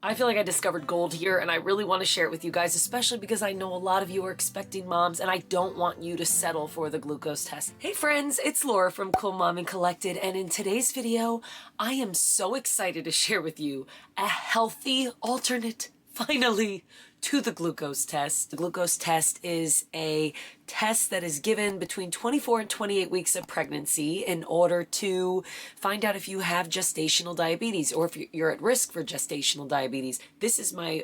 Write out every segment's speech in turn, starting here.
I feel like I discovered gold here and I really want to share it with you guys, especially because I know a lot of you are expecting moms and I don't want you to settle for the glucose test. Hey friends, it's Laura from Cool Mom and Collected, and in today's video, I am so excited to share with you a healthy alternate, finally, to the glucose test. The glucose test is a test that is given between 24 and 28 weeks of pregnancy in order to find out if you have gestational diabetes or if you're at risk for gestational diabetes. This is my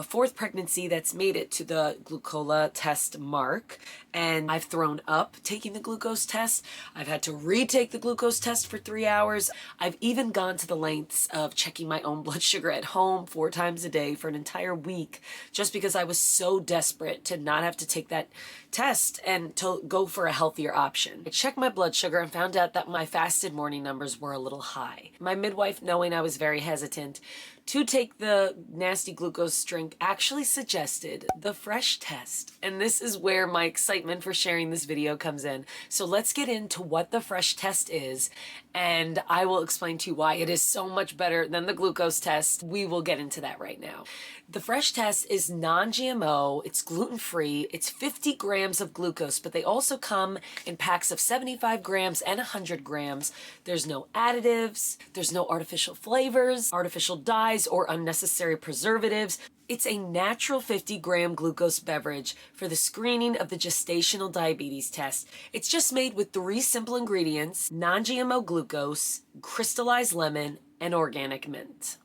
fourth pregnancy that's made it to the glucola test mark, and I've thrown up taking the glucose test. I've had to retake the glucose test for 3 hours. I've even gone to the lengths of checking my own blood sugar at home 4 times a day for an entire week just because I was so desperate to not have to take that test and to go for a healthier option. I checked my blood sugar and found out that my fasted morning numbers were a little high. My midwife, knowing I was very hesitant to take the nasty glucose drink, actually suggested the fresh test. And this is where my excitement for sharing this video comes in. So let's get into what the fresh test is, and I will explain to you why it is so much better than the glucose test. We will get into that right now. The fresh test is non-GMO, it's gluten-free, it's 50 grams of glucose, but they also come in packs of 75 grams and 100 grams. There's no additives, there's no artificial flavors, artificial dyes, or unnecessary preservatives. It's a natural 50-gram glucose beverage for the screening of the gestational diabetes test. It's just made with 3 simple ingredients: non-GMO glucose, crystallized lemon, and organic mint.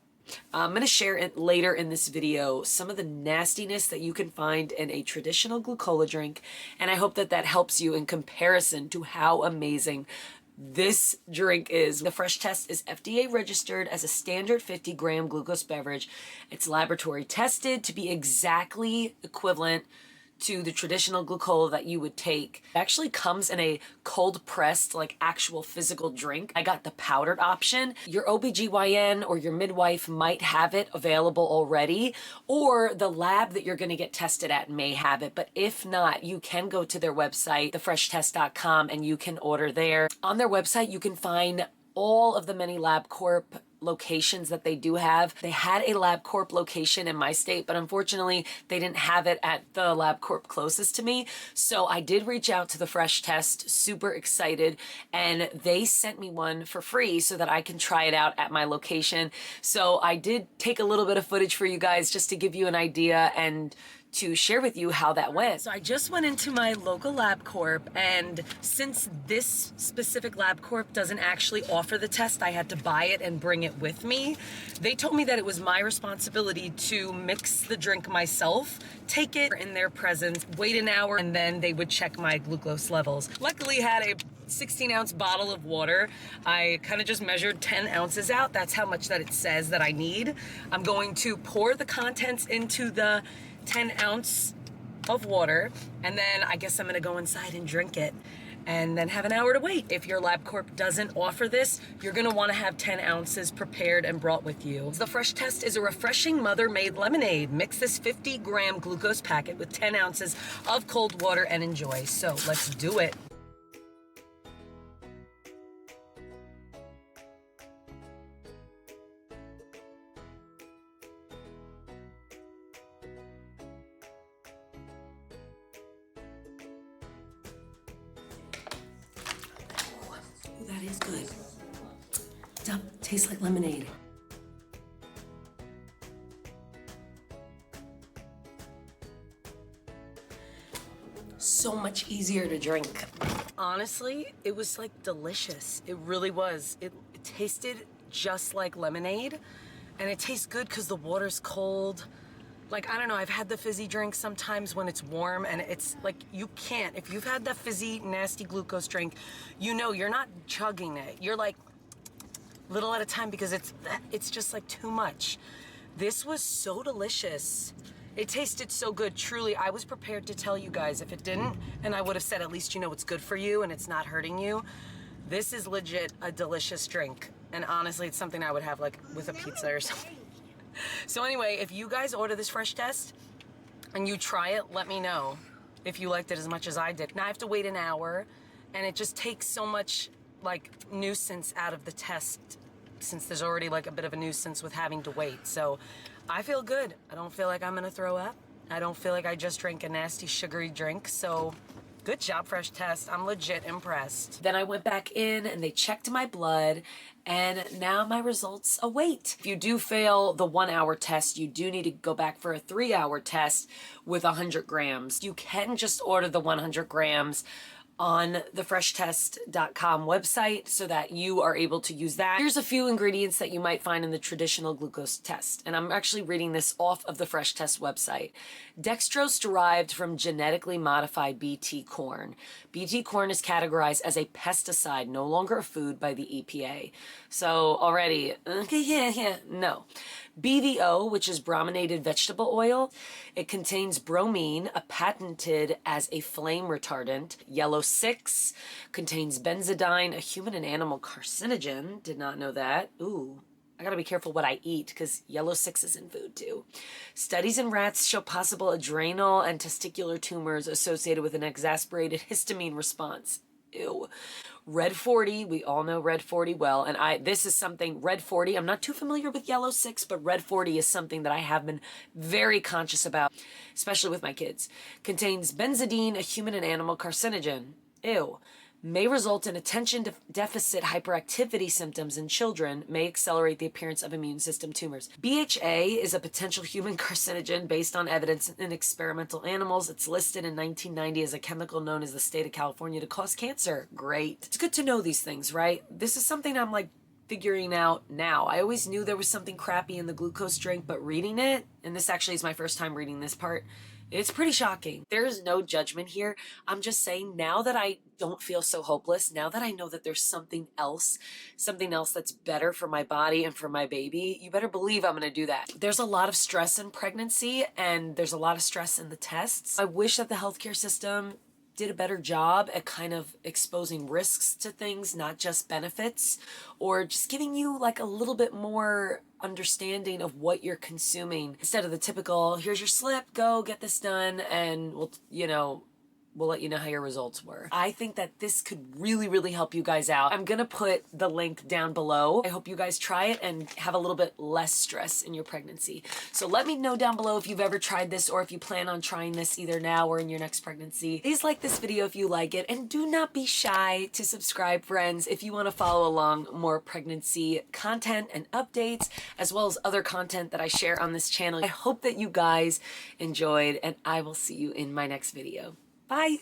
I'm going to share it later in this video some of the nastiness that you can find in a traditional glucola drink, and I hope that that helps you in comparison to how amazing this drink is. The fresh test is FDA registered as a standard 50-gram glucose beverage. It's laboratory tested to be exactly equivalent to the traditional glucola that you would take. It actually comes in a cold pressed, like actual physical drink. I got the powdered option. Your OBGYN or your midwife might have it available already, or the lab that you're gonna get tested at may have it. But if not, you can go to their website, thefreshtest.com, and you can order there. On their website, you can find all of the many LabCorp locations that they do have. They had a LabCorp location in my state, but unfortunately they didn't have it at the LabCorp closest to me. So I did reach out to the Fresh Test, super excited, and they sent me one for free so that I can try it out at my location. So I did take a little bit of footage for you guys just to give you an idea and to share with you how that went. So I just went into my local LabCorp, and since this specific LabCorp doesn't actually offer the test, I had to buy it and bring it with me. They told me that it was my responsibility to mix the drink myself, take it in their presence, wait an hour, and then they would check my glucose levels. Luckily, I had a 16-ounce bottle of water. I kind of just measured 10 ounces out. That's how much that it says that I need. I'm going to pour the contents into the 10 ounce of water, and then I guess I'm gonna go inside and drink it and then have an hour to wait. If your LabCorp doesn't offer this, you're gonna wanna have 10 ounces prepared and brought with you. The Fresh Test is a refreshing mother-made lemonade. Mix this 50-gram glucose packet with 10 ounces of cold water and enjoy. So let's do it. Ooh, that is good. Tastes like lemonade. So much easier to drink. Honestly, it was like delicious. It really was. It tasted just like lemonade, and it tastes good because the water's cold. Like, I don't know, I've had the fizzy drink sometimes when it's warm, and it's like, you can't. If you've had the fizzy, nasty glucose drink, you know you're not chugging it. You're like, little at a time, because it's just like too much. This was so delicious. It tasted so good. Truly, I was prepared to tell you guys if it didn't, and I would have said at least you know it's good for you and it's not hurting you. This is legit a delicious drink. And honestly, it's something I would have like with a pizza or something. So anyway, if you guys order this Fresh Test and you try it, let me know if you liked it as much as I did. Now I have to wait an hour, and it just takes so much like nuisance out of the test, since there's already like a bit of a nuisance with having to wait. So I feel good. I don't feel like I'm gonna throw up. I don't feel like I just drank a nasty sugary drink, so good job, Fresh Test. I'm legit impressed. Then I went back in and they checked my blood, and now my results await. If you do fail the 1 hour test, you do need to go back for a 3 hour test with 100 grams. You can just order the 100 grams on the freshtest.com website so that you are able to use that. Here's a few ingredients that you might find in the traditional glucose test, and I'm actually reading this off of the Fresh Test website. Dextrose derived from genetically modified BT corn. BT corn is categorized as a pesticide, no longer a food by the EPA. So already, no. BVO, which is brominated vegetable oil, it contains bromine, a patented as a flame retardant. Yellow 6 contains benzodine, a human and animal carcinogen. Did not know that. Ooh. I gotta be careful what I eat because yellow 6 is in food too. Studies in rats show possible adrenal and testicular tumors associated with an exacerbated histamine response. Ew. Red 40, we all know Red 40 well, and this is something, Red 40, I'm not too familiar with Yellow 6, but Red 40 is something that I have been very conscious about, especially with my kids. Contains benzodine, a human and animal carcinogen. Ew. May result in attention deficit hyperactivity symptoms in children, may accelerate the appearance of immune system tumors. BHA is a potential human carcinogen based on evidence in experimental animals. It's listed in 1990 as a chemical known as the state of California to cause cancer. Great. It's good to know these things, right? This is something I'm like figuring out now. I always knew there was something crappy in the glucose drink, but reading it, and this actually is my first time reading this part, it's pretty shocking. There is no judgment here. I'm just saying now that I don't feel so hopeless, now that I know that there's something else that's better for my body and for my baby, you better believe I'm going to do that. There's a lot of stress in pregnancy and there's a lot of stress in the tests. I wish that the healthcare system did a better job at kind of exposing risks to things, not just benefits, or just giving you like a little bit more understanding of what you're consuming instead of the typical, here's your slip, go get this done, and we'll let you know how your results were. I think that this could really, really help you guys out. I'm gonna put the link down below. I hope you guys try it and have a little bit less stress in your pregnancy. So let me know down below if you've ever tried this or if you plan on trying this either now or in your next pregnancy. Please like this video if you like it, and do not be shy to subscribe, friends, if you wanna follow along more pregnancy content and updates, as well as other content that I share on this channel. I hope that you guys enjoyed, and I will see you in my next video. Bye.